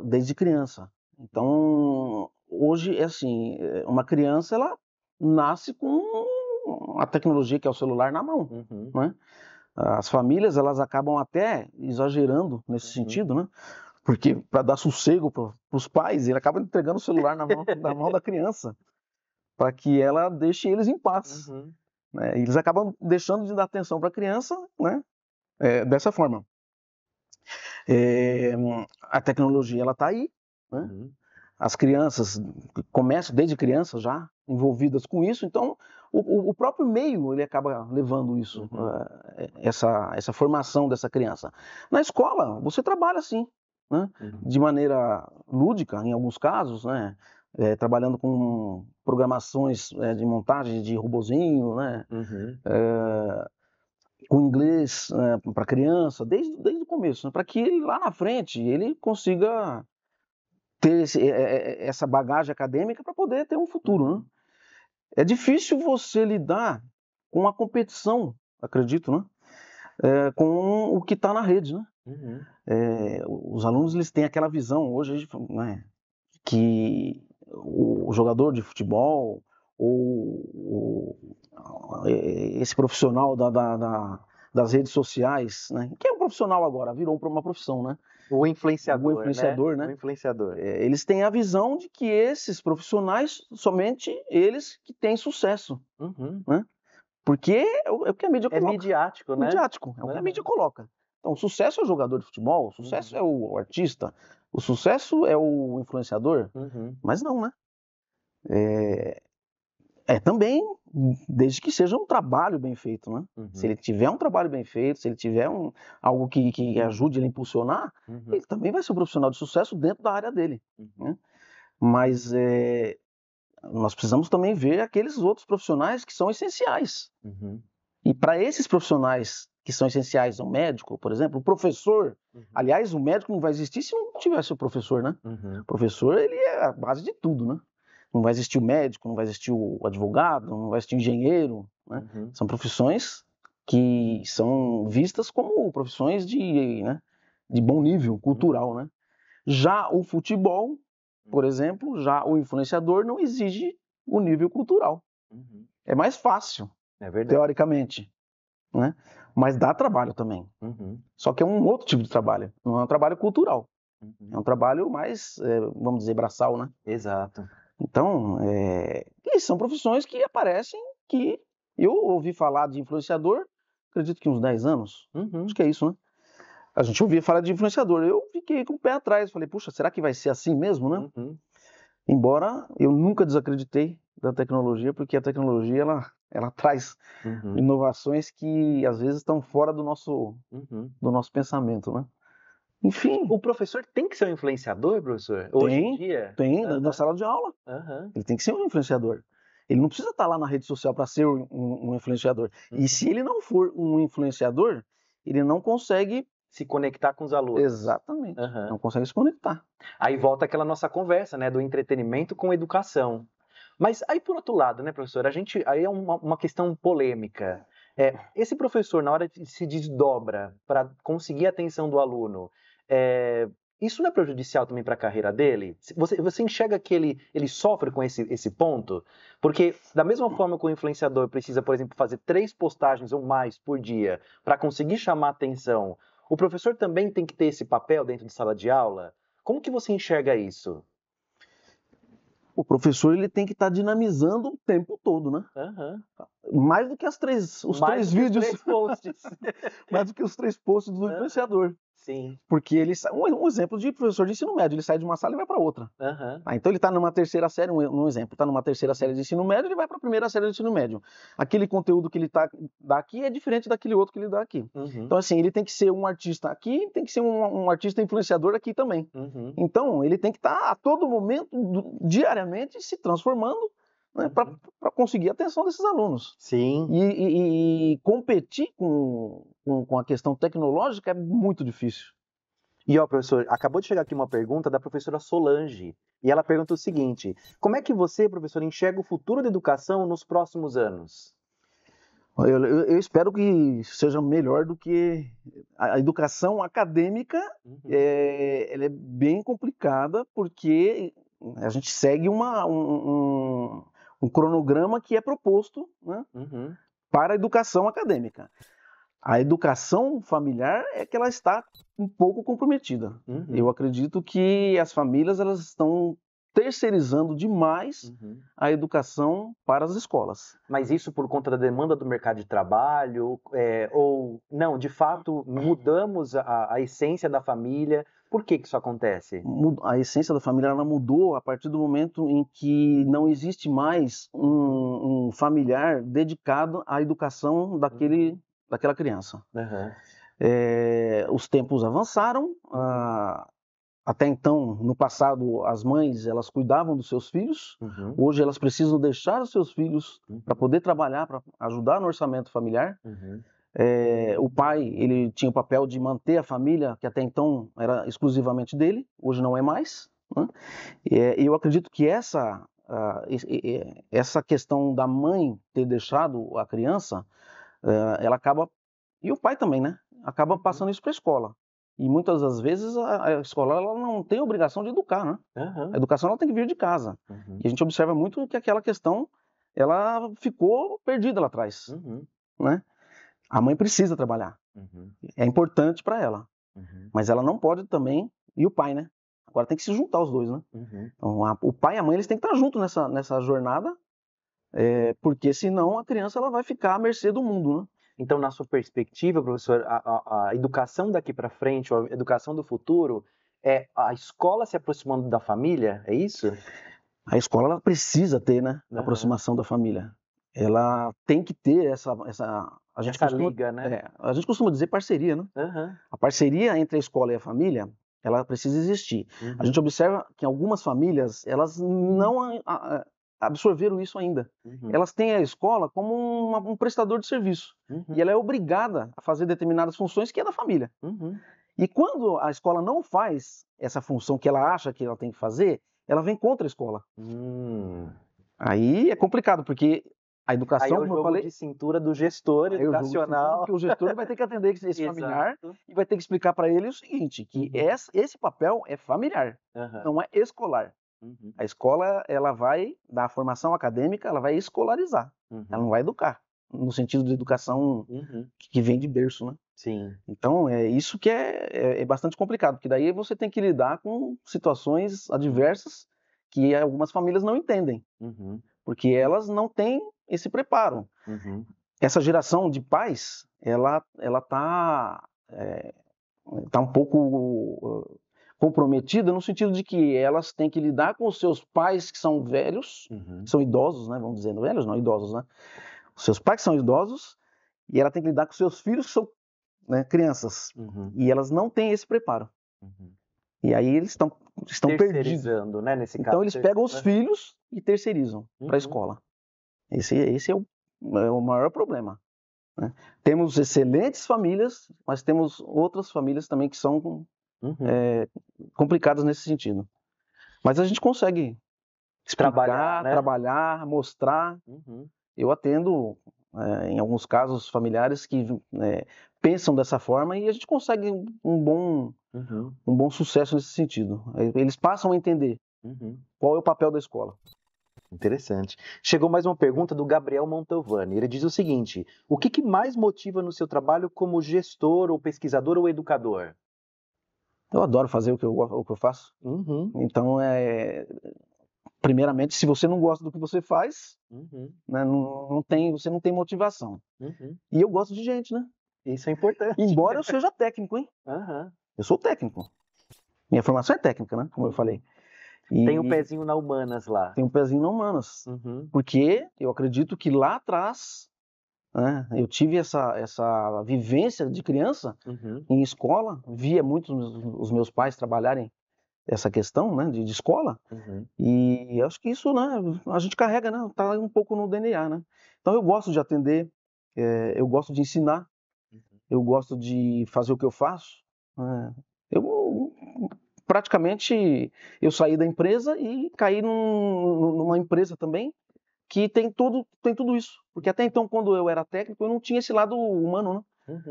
Desde criança. Então, hoje é assim, uma criança ela nasce com a tecnologia que é o celular na mão, né? As famílias elas acabam até exagerando nesse sentido, né? Porque para dar sossego para os pais, ele acaba entregando o celular na mão da criança para que ela deixe eles em paz. Né? Eles acabam deixando de dar atenção para a criança, né? Dessa forma. A tecnologia ela está aí, né? As crianças começam desde criança já envolvidas com isso, então o próprio meio ele acaba levando isso, essa formação dessa criança. Na escola você trabalha assim, né? De maneira lúdica em alguns casos, né? Trabalhando com programações de montagem de robozinho, né? Com inglês para criança desde o começo, né? Para que ele lá na frente ele consiga ter essa bagagem acadêmica para poder ter um futuro, né? É difícil você lidar com a competição, acredito, né? Com o que está na rede, né? Os alunos eles têm aquela visão hoje, né, que o jogador de futebol ou esse profissional das redes sociais, né? Que é um profissional agora, virou uma profissão, né?
O influenciador,
né?
O influenciador.
Eles têm a visão de que esses profissionais, somente eles que têm sucesso, né? Porque é o que a mídia coloca.
É midiático, né?
Midiático, é o que a mídia coloca. Então, o sucesso é o jogador de futebol, o sucesso é o artista, o sucesso é o influenciador, mas não, né? Também, desde que seja um trabalho bem feito, né? Se ele tiver um trabalho bem feito, se ele tiver algo que ajude ele a impulsionar, ele também vai ser um profissional de sucesso dentro da área dele, né? Mas nós precisamos também ver aqueles outros profissionais que são essenciais. E para esses profissionais que são essenciais, o médico, por exemplo, o professor, aliás, o médico não vai existir se não tivesse o professor, né? O professor, ele é a base de tudo, né? Não vai existir o médico, não vai existir o advogado, não vai existir o engenheiro, né? São profissões que são vistas como profissões de bom nível cultural, né? Já o futebol, por exemplo, já o influenciador não exige o nível cultural. É mais fácil, teoricamente, né? Mas dá trabalho também. Só que é um outro tipo de trabalho, não é um trabalho cultural. É um trabalho mais, vamos dizer, braçal, né?
Exato.
Então, e são profissões que aparecem que eu ouvi falar de influenciador, acredito que uns 10 anos, acho que é isso, né? A gente ouvia falar de influenciador, eu fiquei com o pé atrás, falei, puxa, será que vai ser assim mesmo, né? Embora eu nunca desacreditei da tecnologia, porque a tecnologia, ela traz inovações que às vezes estão fora do nosso pensamento, né? Enfim.
O professor tem que ser um influenciador, professor? Hoje em dia?
Tem, na sala de aula. Ele tem que ser um influenciador. Ele não precisa estar lá na rede social para ser um influenciador. E se ele não for um influenciador, ele não consegue
se conectar com os alunos.
Exatamente. Não consegue se conectar.
Aí volta aquela nossa conversa, né, do entretenimento com educação. Mas aí, por outro lado, né, professor, aí é uma questão polêmica. Esse professor, na hora de se desdobra para conseguir a atenção do aluno, isso não é prejudicial também para a carreira dele? Você enxerga que ele sofre com esse ponto? Porque da mesma forma que o influenciador precisa, por exemplo, fazer 3 postagens ou mais por dia para conseguir chamar a atenção, o professor também tem que ter esse papel dentro de sala de aula? Como que você enxerga isso?
O professor ele tem que estar dinamizando o tempo todo, né? Mais do que os três vídeos.
Os 3 posts.
Mais do que os 3 posts do influenciador.
Sim.
Porque um exemplo de professor de ensino médio, ele sai de uma sala e vai para outra. Então ele está numa terceira série, um exemplo, está numa terceira série de ensino médio, ele vai para a primeira série de ensino médio. Aquele conteúdo que ele dá aqui é diferente daquele outro que ele dá aqui. Então assim, ele tem que ser um artista aqui, tem que ser um artista influenciador aqui também. Então ele tem que estar a todo momento, diariamente, se transformando, né, para conseguir a atenção desses alunos.
Sim.
E competir com a questão tecnológica é muito difícil.
E ó, professor, acabou de chegar aqui uma pergunta da professora Solange. E ela pergunta o seguinte: como é que você, professor, enxerga o futuro da educação nos próximos anos?
Eu espero que seja melhor do que a educação acadêmica. Ela é bem complicada porque a gente segue um cronograma que é proposto, né, para a educação acadêmica. A educação familiar é que ela está um pouco comprometida. Eu acredito que as famílias elas estão terceirizando demais a educação para as escolas.
Mas isso por conta da demanda do mercado de trabalho, ou não, de fato, mudamos a essência da família. Por que isso acontece?
A essência da família ela mudou a partir do momento em que não existe mais um familiar dedicado à educação daquela criança. Os tempos avançaram. Até então, no passado, as mães elas cuidavam dos seus filhos. Hoje elas precisam deixar os seus filhos para poder trabalhar, para ajudar no orçamento familiar. O pai ele tinha o papel de manter a família, que até então era exclusivamente dele. Hoje não é mais, né? Eu acredito que essa questão da mãe ter deixado a criança, ela acaba, e o pai também, né? Acaba passando isso para a escola. E muitas das vezes a escola ela não tem obrigação de educar, né? A educação ela tem que vir de casa. E a gente observa muito que aquela questão ela ficou perdida lá atrás, né? A mãe precisa trabalhar, é importante para ela, mas ela não pode também, e o pai, né? Agora tem que se juntar os dois, né? Então, o pai e a mãe eles têm que estar juntos nessa jornada, porque senão a criança ela vai ficar à mercê do mundo, né?
Então, na sua perspectiva, professor, a educação daqui para frente, a educação do futuro, é a escola se aproximando da família, é isso?
A escola ela precisa ter, né, a aproximação da família. Ela tem que ter essa
liga, né?
A gente costuma dizer parceria, né? A parceria entre a escola e a família, ela precisa existir. A gente observa que algumas famílias, elas não absorveram isso ainda. Elas têm a escola como um prestador de serviço. E ela é obrigada a fazer determinadas funções que é da família. E quando a escola não faz essa função que ela acha que ela tem que fazer, ela vem contra a escola. Aí é complicado, porque a educação,
aí é o jogo de cintura do gestor educacional.
Porque o gestor vai ter que atender esse familiar e vai ter que explicar para ele o seguinte, que esse papel é familiar, não é escolar. A escola ela vai dar a formação acadêmica, ela vai escolarizar, ela não vai educar, no sentido de educação que vem de berço, né?
Sim.
Então, isso que é bastante complicado, porque daí você tem que lidar com situações adversas que algumas famílias não entendem, porque elas não têm esse preparo. Essa geração de pais, ela tá um pouco comprometida no sentido de que elas têm que lidar com os seus pais que são velhos, são idosos, né? Vamos dizer, velhos não, idosos, né? Os seus pais que são idosos e ela tem que lidar com os seus filhos que são, né, crianças. E elas não têm esse preparo. E aí eles estão perdidos.
Né, nesse
então eles pegam os filhos e terceirizam para a escola. Esse é o maior problema, né? Temos excelentes famílias, mas temos outras famílias também que são complicadas nesse sentido. Mas a gente consegue explicar, trabalhar, mostrar. Eu atendo, em alguns casos, familiares que pensam dessa forma e a gente consegue um bom sucesso nesse sentido. Eles passam a entender qual é o papel da escola.
Interessante. Chegou mais uma pergunta do Gabriel Montalvani. Ele diz o seguinte: o que mais motiva no seu trabalho como gestor, ou pesquisador, ou educador?
Eu adoro fazer o que eu faço. Então, primeiramente, se você não gosta do que você faz, né, você não tem motivação. E eu gosto de gente, né?
Isso é importante.
Embora eu seja técnico, hein? Eu sou técnico. Minha formação é técnica, né? Como eu falei.
Tem um pezinho na humanas lá.
Tem um pezinho na humanas. Porque eu acredito que lá atrás, né, eu tive essa vivência de criança em escola, via muito os meus pais trabalharem essa questão, né, de escola, e acho que isso, né, a gente carrega, né, tá um pouco no DNA, né. Então eu gosto de atender, eu gosto de ensinar, eu gosto de fazer o que eu faço, né. Praticamente eu saí da empresa e caí numa empresa também que tem tudo isso. Porque até então, quando eu era técnico, eu não tinha esse lado humano, né?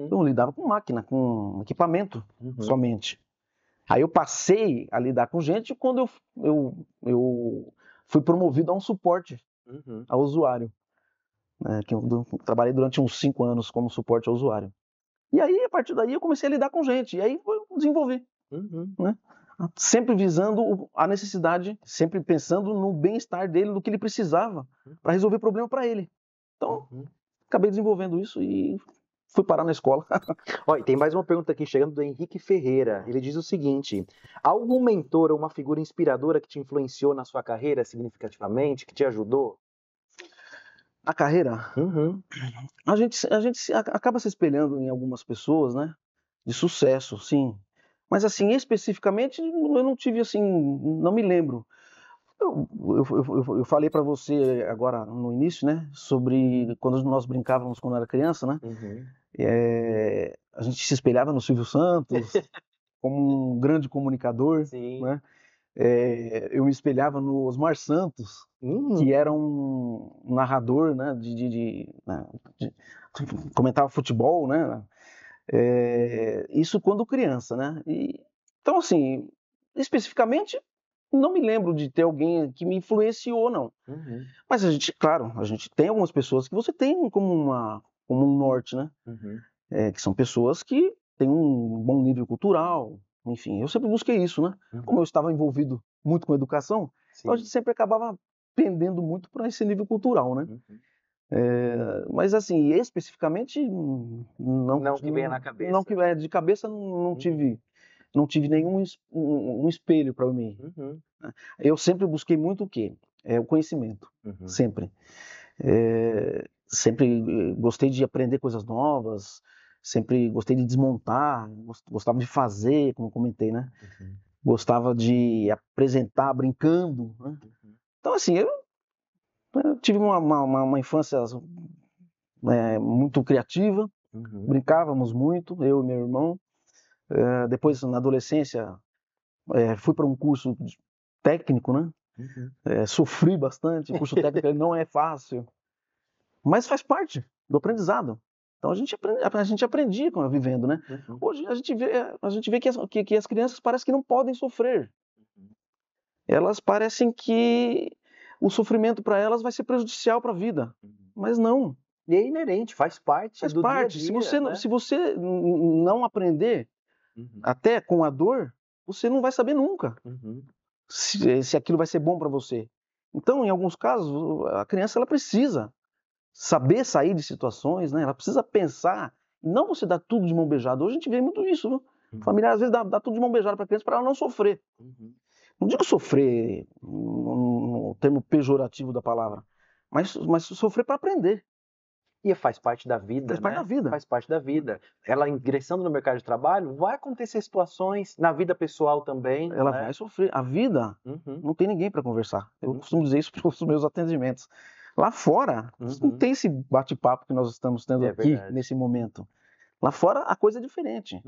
Eu lidava com máquina, com equipamento somente. Aí eu passei a lidar com gente quando eu fui promovido a um suporte ao usuário. Né? Que eu trabalhei durante uns 5 anos como suporte ao usuário. E aí, a partir daí, eu comecei a lidar com gente. E aí eu desenvolvi. Né? Sempre visando a necessidade, sempre pensando no bem-estar dele, do que ele precisava para resolver problema para ele. Então, acabei desenvolvendo isso e fui parar na escola.
Olha, tem mais uma pergunta aqui chegando do Henrique Ferreira. Ele diz o seguinte: algum mentor ou uma figura inspiradora que te influenciou na sua carreira significativamente, que te ajudou?
A carreira, a gente acaba se espelhando em algumas pessoas, né? De sucesso, sim. Mas assim, especificamente, eu não tive assim, não me lembro. Eu falei para você agora no início, né? Sobre quando nós brincávamos quando era criança, né? A gente se espelhava no Silvio Santos como um grande comunicador,
Sim.
né? Eu me espelhava no Osmar Santos, que era um narrador, né? Comentava futebol, né? Isso quando criança, né? Então, assim, especificamente, não me lembro de ter alguém que me influenciou, não. Mas a gente, claro, a gente tem algumas pessoas que você tem como um norte, né? Que são pessoas que têm um bom nível cultural, enfim, eu sempre busquei isso, né? Como eu estava envolvido muito com educação, então a gente sempre acabava pendendo muito para esse nível cultural, né? Mas assim, especificamente,
Não que venha na cabeça.
Não que de cabeça não tive nenhum um espelho para mim. Eu sempre busquei muito o quê? O conhecimento, sempre. Sempre gostei de aprender coisas novas, sempre gostei de desmontar, gostava de fazer, como comentei, né? Gostava de apresentar brincando, né? Então, assim, eu tive uma infância muito criativa, brincávamos muito, eu e meu irmão. Depois, na adolescência, fui para um curso técnico, né? Sofri bastante, o curso técnico ele não é fácil, mas faz parte do aprendizado. Então a gente aprendia vivendo, né? Hoje a gente vê que as crianças parecem que não podem sofrer. Elas parecem que o sofrimento para elas vai ser prejudicial para a vida, mas não.
E é inerente, faz parte do dia a dia.
Se você não aprender até com a dor, você não vai saber nunca se aquilo vai ser bom para você. Então, em alguns casos, a criança ela precisa saber sair de situações, né? Ela precisa pensar, e não você dar tudo de mão beijada. Hoje a gente vê muito isso, né? Familiar às vezes dá tudo de mão beijada para a criança para ela não sofrer. Não digo sofrer no termo pejorativo da palavra, mas sofrer para aprender.
E faz parte da vida,
Faz parte da vida.
Faz parte da vida. Ela ingressando no mercado de trabalho, vai acontecer situações na vida pessoal também.
Ela vai sofrer. A vida não tem ninguém para conversar. Eu costumo dizer isso para os meus atendimentos. Lá fora, não tem esse bate-papo que nós estamos tendo aqui, nesse momento. Lá fora, a coisa é diferente.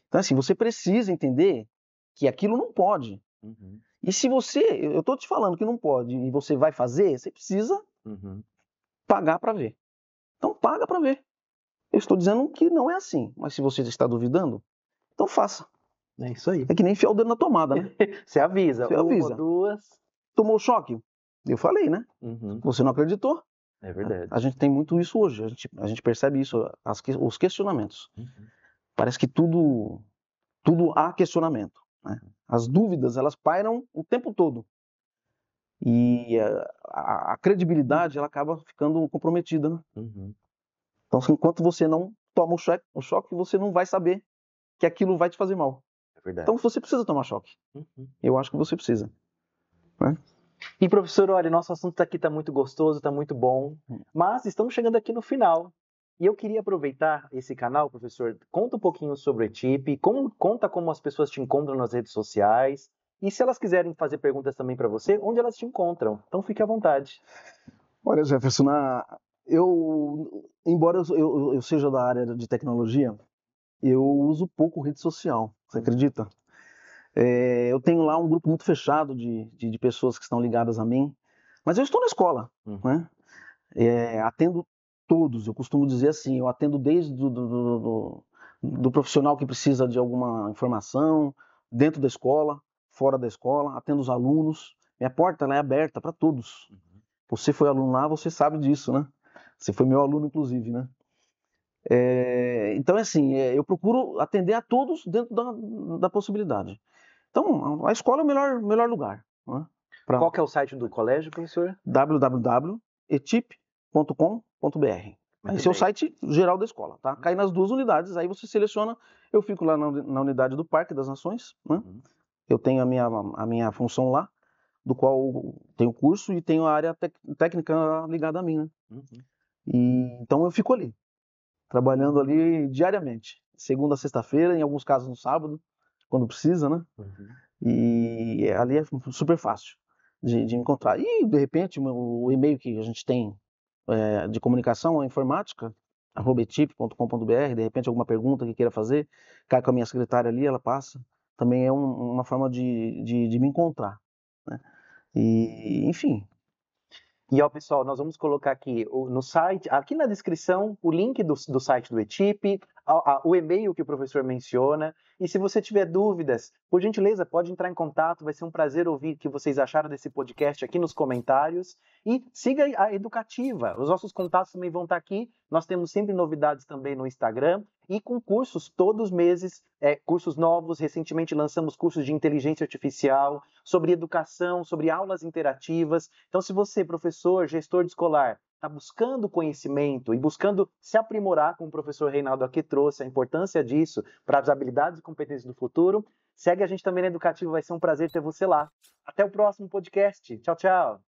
Então, assim, você precisa entender que aquilo não pode. E se eu estou te falando que não pode e você vai fazer, você precisa pagar para ver. Então, paga para ver. Eu estou dizendo que não é assim, mas se você está duvidando, então faça.
É isso aí.
É que nem enfiar o dedo na tomada, né?
Você avisa. Uma, duas.
Tomou choque? Eu falei, né? Você não acreditou?
É verdade.
A gente tem muito isso hoje. A gente percebe isso, os questionamentos. Parece que tudo há questionamento. Né? As dúvidas, elas pairam o tempo todo. E a credibilidade, ela acaba ficando comprometida, né? Então, enquanto você não toma o choque, você não vai saber que aquilo vai te fazer mal.
É verdade.
Então, você precisa tomar choque. Eu acho que você precisa. Né?
E, professor, olha, nosso assunto aqui está muito gostoso, está muito bom, mas estamos chegando aqui no final. E eu queria aproveitar esse canal, professor, conta um pouquinho sobre o ETIP, conta como as pessoas te encontram nas redes sociais, e se elas quiserem fazer perguntas também para você, onde elas te encontram. Então, fique à vontade.
Olha, Jefferson, embora eu seja da área de tecnologia, eu uso pouco rede social, você acredita? Eu tenho lá um grupo muito fechado de pessoas que estão ligadas a mim, mas eu estou na escola, né? Atendo todos, eu costumo dizer assim, eu atendo desde do profissional que precisa de alguma informação, dentro da escola, fora da escola, atendo os alunos, minha porta ela é aberta para todos. Você foi aluno lá, você sabe disso, né? Você foi meu aluno, inclusive, né? Então, assim, eu procuro atender a todos dentro da possibilidade. Então, a escola é o melhor lugar. Né?
Qual que é o site do colégio, professor?
www.etip.com.br. Esse é o site geral da escola, tá? Cai nas 2 unidades, aí você seleciona, eu fico lá na unidade do Parque das Nações, né? Eu tenho a minha função lá, do qual tenho curso e tenho a área técnica ligada a mim, né? Então eu fico ali, trabalhando ali diariamente, segunda a sexta-feira, em alguns casos no sábado, quando precisa, né? E ali é super fácil de encontrar. E, de repente, o e-mail que a gente tem de comunicação é informática, @etip.com.br, de repente alguma pergunta que queira fazer, cai com a minha secretária ali, ela passa. Também é uma forma de me encontrar. Né? E, enfim.
E ó, pessoal, nós vamos colocar aqui no site, aqui na descrição, o link do site do ETIP, o e-mail que o professor menciona. E se você tiver dúvidas, por gentileza, pode entrar em contato. Vai ser um prazer ouvir o que vocês acharam desse podcast aqui nos comentários. E siga a Educativa. Os nossos contatos também vão estar aqui. Nós temos sempre novidades também no Instagram. E com cursos todos os meses, cursos novos. Recentemente lançamos cursos de inteligência artificial, sobre educação, sobre aulas interativas. Então, se você, professor, gestor de escolar, está buscando conhecimento e buscando se aprimorar, como o professor Reinaldo aqui trouxe, a importância disso para as habilidades e competências do futuro, segue a gente também na Educativa, vai ser um prazer ter você lá. Até o próximo podcast. Tchau, tchau!